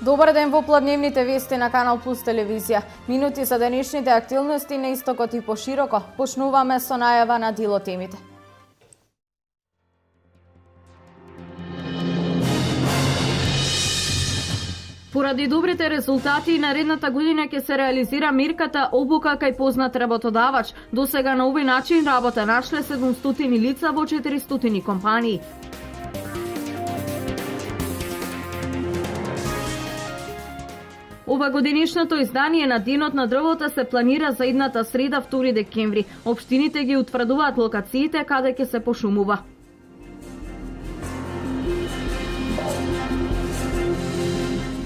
Добар ден во пладневните вести на Канал Плюс телевизија. Минути за денешните активности на истокот и пошироко. Почнуваме со најава на дел од темите. Поради добрите резултати, наредната година ќе се реализира мерката обука кај познат работодавач. До сега на овој начин работа нашле 700 лица во 400 компании. Ова годинишното издание на Денот на дрвото се планира за идната среда 2 декември. Општините ги утврдуваат локациите каде ќе се пошумува.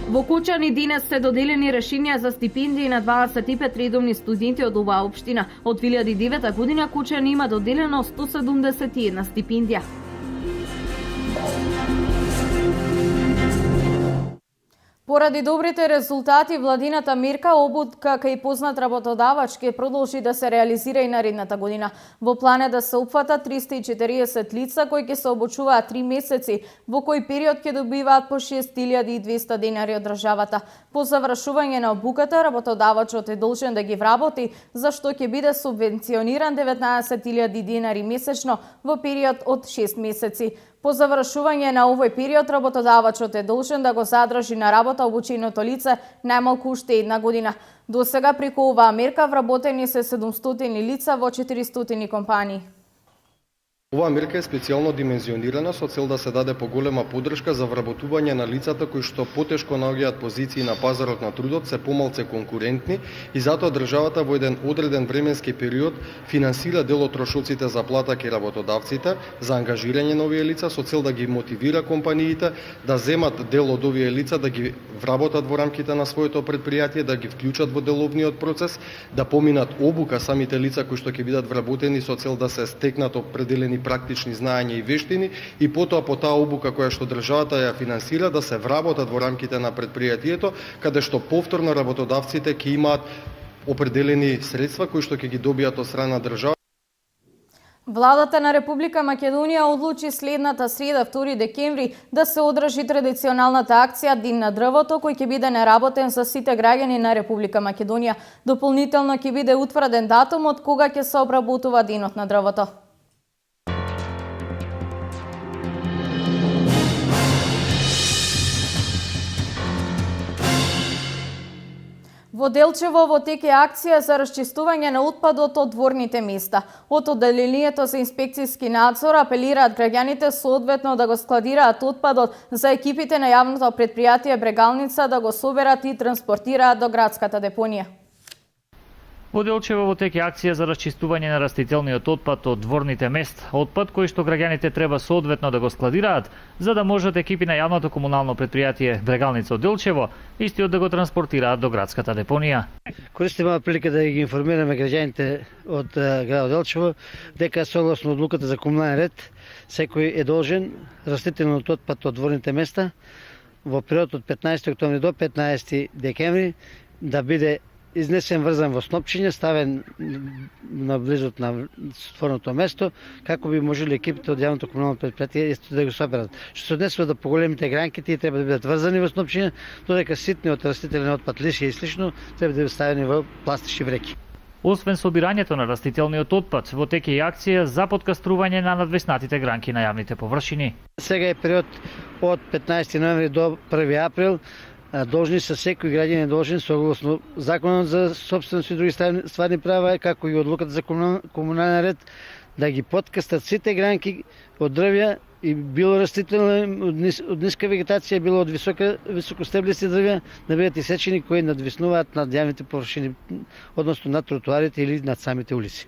Во Кучани денес се доделени решенија за стипендии на 25 редовни студенти од оваа општина. Од 2009 година Кучани има доделено 171 стипендија. Поради добрите резултати, владината мерка обука кај познат работодавач ќе продолжи да се реализира и наредната година. Во план е да се опфатат 340 лица кои ќе се обучуваат 3 месеци, во кој период ќе добиваат по 6200 денари од државата. По завршување на обуката, работодавачот е должен да ги вработи, за што ќе биде субвенциониран 19.000 денари месечно во период од 6 месеци. По завршување на овој период, работодавачот е должен да го задржи на работа обученото лице најмалку уште една година. До сега преку оваа мерка вработени се 700 лица во 400 компании. Оваа мерка е специјално димензионирана со цел да се даде поголема поддршка за вработување на лицата кои што потешко наоѓаат позиции на пазарот на трудот, се помалце конкурентни и затоа државата во еден одреден временски период финансира дел од трошоците за плата кај работодавците за ангажирање на овие лица со цел да ги мотивира компаниите да земат дел од овие лица, да ги вработат во рамките на своето предпријатие, да ги вклучат во деловниот процес, да поминат обука самите лица кои што ќе бидат вработени со цел да се стекнат определени практични знаења и вештини и потоа по таа обука која што државата ја финансира да се вработат во рамките на предпријатието, каде што повторно работодавците ќе имаат определени средства кои што ќе ги добијат од страна држава. Владата на Република Македонија одлучи следната среда 2 декември да се одржи традиционалната акција Ден на дрвото, кој ќе биде неработен за сите граѓани на Република Македонија. Дополнително ќе биде утврден датумот кога ќе се обработува Денот на дрвото. Во Делчево во тек е акција за расчистување на отпадот од дворните места. Од одделението за инспекцијски надзор апелираат граѓаните соодветно да го складираат отпадот за екипите на јавното предпријатие Брегалница да го соберат и транспортираат до градската депонија. Во Делчево во тек е акција за расчистување на растителниот отпад од дворните места, отпад кој што граѓаните треба соодветно да го складираат, за да можат екипи на јавното комунално предпријатие Брегалница од Делчево истиот да го транспортираат до градската депонија. Користиме прилика да ги информираме граѓаните од градот Делчево дека согласно одлуката за комунален ред секој е должен растителниот отпад од дворните места во период од 15 октомври до 15 декември да биде изнесен врзан во снопчиња, ставен на близот на створното место, како би можеле екипите од јавното комунално предпријатие да го соберат. Што се однесува до поголемите гранки, тие треба да бидат врзани во снопчиња, додека ситниот растителен отпад, лишија и слично, треба да бидат ставени во пластични вреќи. Освен собирањето на растителниот отпад, во тек е и акција за подкастрување на надвеснатите гранки на јавните површини. Сега е период од 15 ноември до 1 април, должни се секој граѓанин должен согласно законот за собственост и други стварни права, како и одлуката за комунален ред, да ги подкастат сите гранки од дрвја и било растително од ниска вегетација, било од високостеблисти дрвја, да бидат исечени кои надвиснуваат над јавните површини, односно над тротоарите или над самите улици.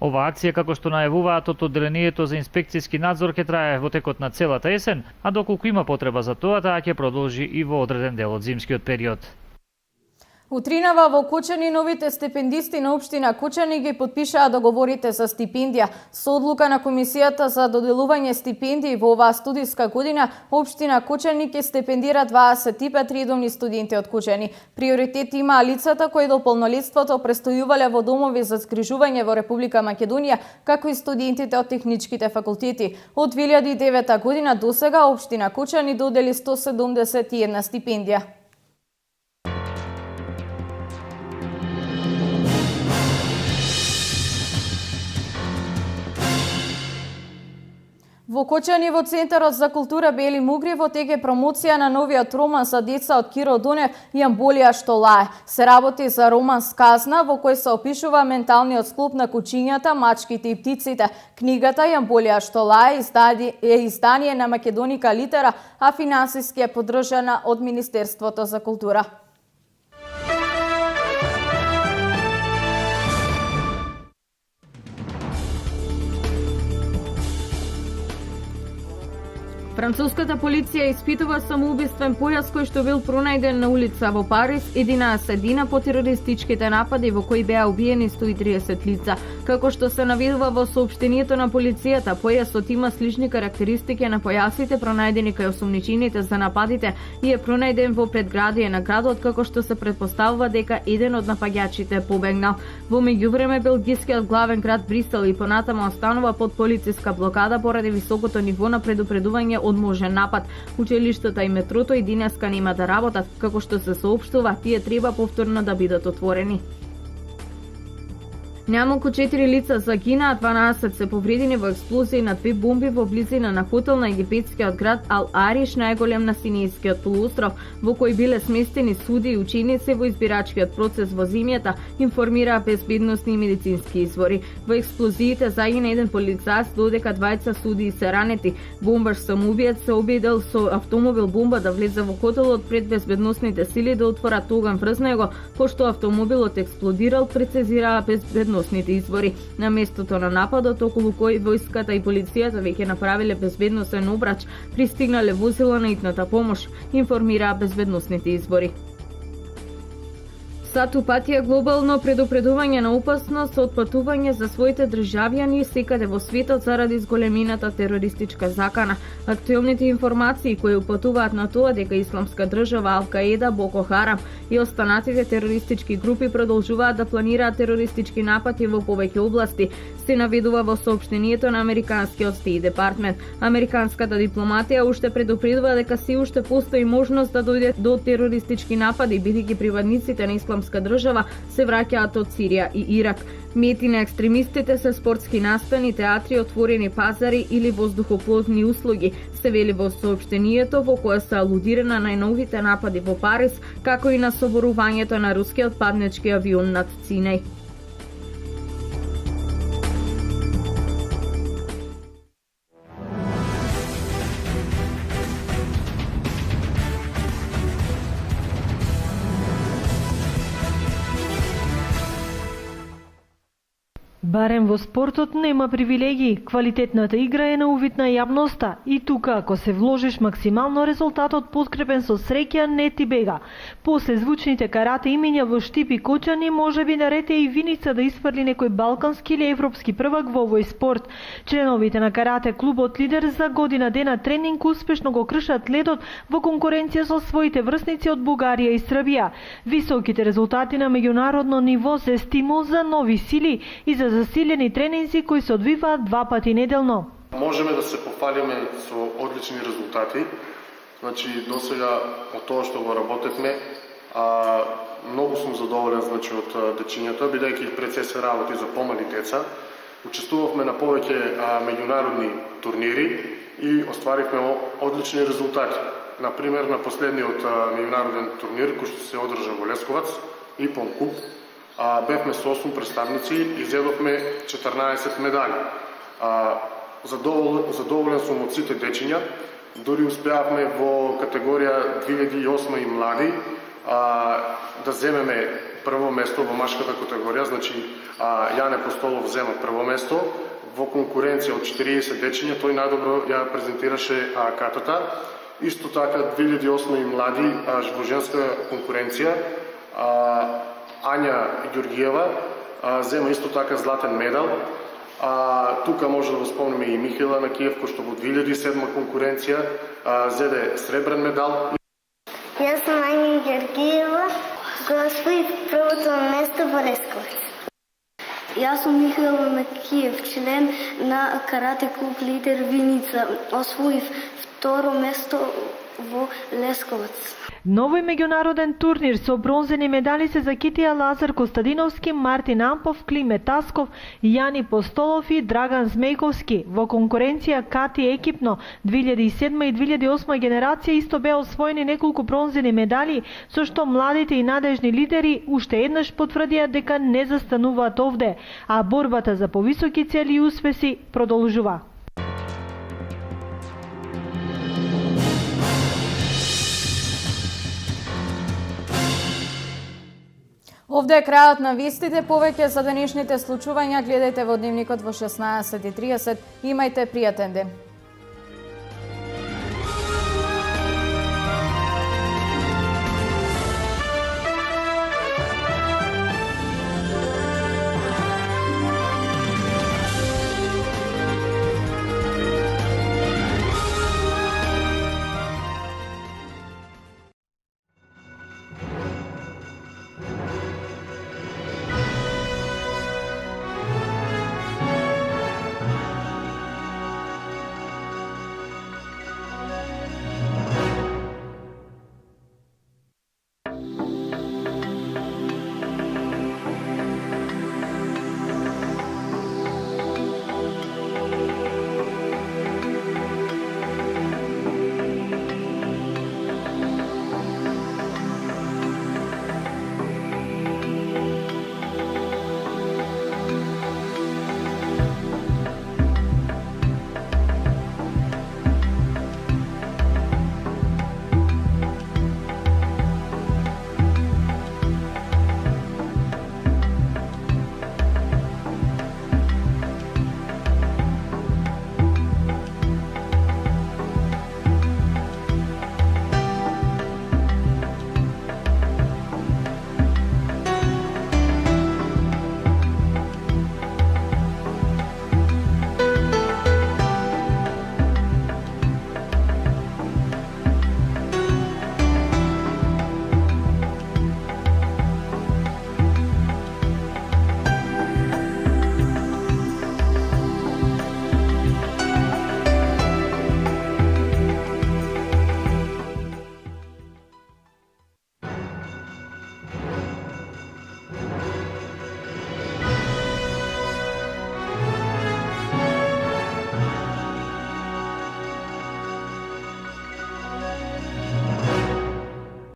Ова акција, како што најавуваат од одделението за инспекцијски надзор, ќе трае во текот на целата есен, а доколку има потреба за тоа, таа ќе продолжи и во одреден дел од зимскиот период. Утринава во Кучани новите стипендисти на општина Кучани ги потпишаа договорите за стипендија. Со одлука на Комисијата за доделување стипендии во оваа студиска година, општина Кучани ќе стипендира 25 редовни студенти од Кучани. Приоритет имаа лицата кои до полнолетството престојувале во домови за згрижување во Република Македонија, како и студентите од техничките факултети. Од 2009 година до сега општина Кучани додели 171 стипендија. Во Кочани во Центарот за култура Бели Мугри во теке промоција на новиот роман за деца од Киро Донев и Амболија што лае. Се работи за роман сказна во кој се опишува менталниот склоп на кучињата, мачките и птиците. Книгата Амболија што лае е издание на Македоника Литера, а финансиски е поддржана од Министерството за култура. Француската полиција испитува самоубиствен појас кој што бил пронајден на улица во Париз 11 дена по терористичките напади во кои беа убиени 130 лица. Како што се наведува во соопштението на полицијата, појасот има слични карактеристики на појасите пронајдени кај осумничените за нападите и е пронајден во предградие на градот, како што се претпоставува дека еден од напаѓачите побегнал. Во меѓувреме белгискиот главен град Брисел и понатаму останува под полициска блокада поради високото ниво на предупредување од можен напад. Училиштата и метрото и денеска нема да работат, како што се соопштува, тие треба повторно да бидат отворени. Најмалку 4 лица загинаа, 12 се повредени во експлозии на 2 бомби во близина на хотел на египетскиот град Ал Ариш, најголем на Синајскиот полуостров, во кој биле сместени суди и ученици во избирачкиот процес во земјата, информираа безбедносни и медицински извори. Во експлозиите загина еден полицаец, додека двајца судии се ранети. Бомбар самоубиец се обидел со автомобил бомба да влезе во хотелот пред безбедносните сили да отворат оган врз него, пошто автомобилот експлодирал, прецизираа безбедносните извори. На местото на нападот, околу кој војската и полицијата веќе направиле безбедносен обрач, пристигнале возила на итната помош, информираа безбедносните извори. Сату патија глобално предупредување на опасност од патување за своите државјани секаде во светот заради зголемината терористичка закана. Актуелните информации кои упатуваат на тоа дека Исламска држава, Ал-Каеда, Боко Харам и останатите терористички групи продолжуваат да планираат терористички напади во повеќе области, се наведува во соопштението на Американскиот Стейт Департмент. Американската дипломатија уште предупредува дека се уште постои можност да дојде до терористички напади, бидејќи приватниците на Исламска држава се враќаат од Сирија и Ирак. Мети на екстремистите се спортски настани, театри, отворени пазари или воздухопловни услуги, се вели во соопштението во кое се алудира на најновите напади во Париз, како и на соборувањето на рускиот паднички авион над Цинеј. Барем во спортот нема привилегии, квалитетната игра е на увид на јавноста и тука ако се вложиш максимално резултатот подкрепен со среќа не ти бега. После звучните карате имиња во Штип и Кочани можеби наред е и Виница да испрли некој балкански или европски првак во овој спорт. Членовите на карате клубот Лидер за година дена тренинг успешно го кршат ледот во конкуренција со своите врсници од Бугарија и Србија. Високите резултати на меѓународно ниво се стимул за нови сили и за засилени тренинзи кои се одвиваат 2 пати неделно. Можеме да се пофалиме со одлични резултати. Значи, досега од тоа што го работевме, многу сум задоволен од дечињата, бидејќи пред се работи за помали деца. Учествувавме на повеќе меѓународни турнири и остваривме одлични резултати. Например, на последниот меѓународен турнир кој што се одржа во Лесковац, Ипон Куп, бевме со 8 представници и зедовме 14 медали. Задоволен сум од сите дечиња, дори успеавме во категорија 2008 и млади да земеме прво место во машката категорија, значи Јане Постолов зема прво место во конкуренција од 40 дечиња, тој најдобро ја презентираше катата. Исто така 2008 и млади во женска конкуренција Ања Ѓоргиева зема исто така златен медал. Тука може да го спомнеме и Михаила Накиев, кој што во 2007 конкуренција зеде сребрен медал. Јас сум Ања Ѓоргиева, го освоив првото место во Лесковац. Јас сум Михаил Накиев, член на карате клуб Лидер Виница. Освоив второ место во Лесковац. Нови меѓународен турнир со бронзени медали се закитија Лазар Костадиновски, Мартин Ампов, Климе Тасков, Јани Постолов и Драган Змејковски. Во конкуренција Кати екипно 2007 и 2008 генерација исто беа освоени неколку бронзени медали, со што младите и надежни лидери уште еднаш потврдија дека не застануваат овде, а борбата за повисоки цели и успеси продолжува. Овде е крајот на вестите. Повеќе за денешните случувања гледајте во Дневникот во 16:30. Имајте пријатен ден.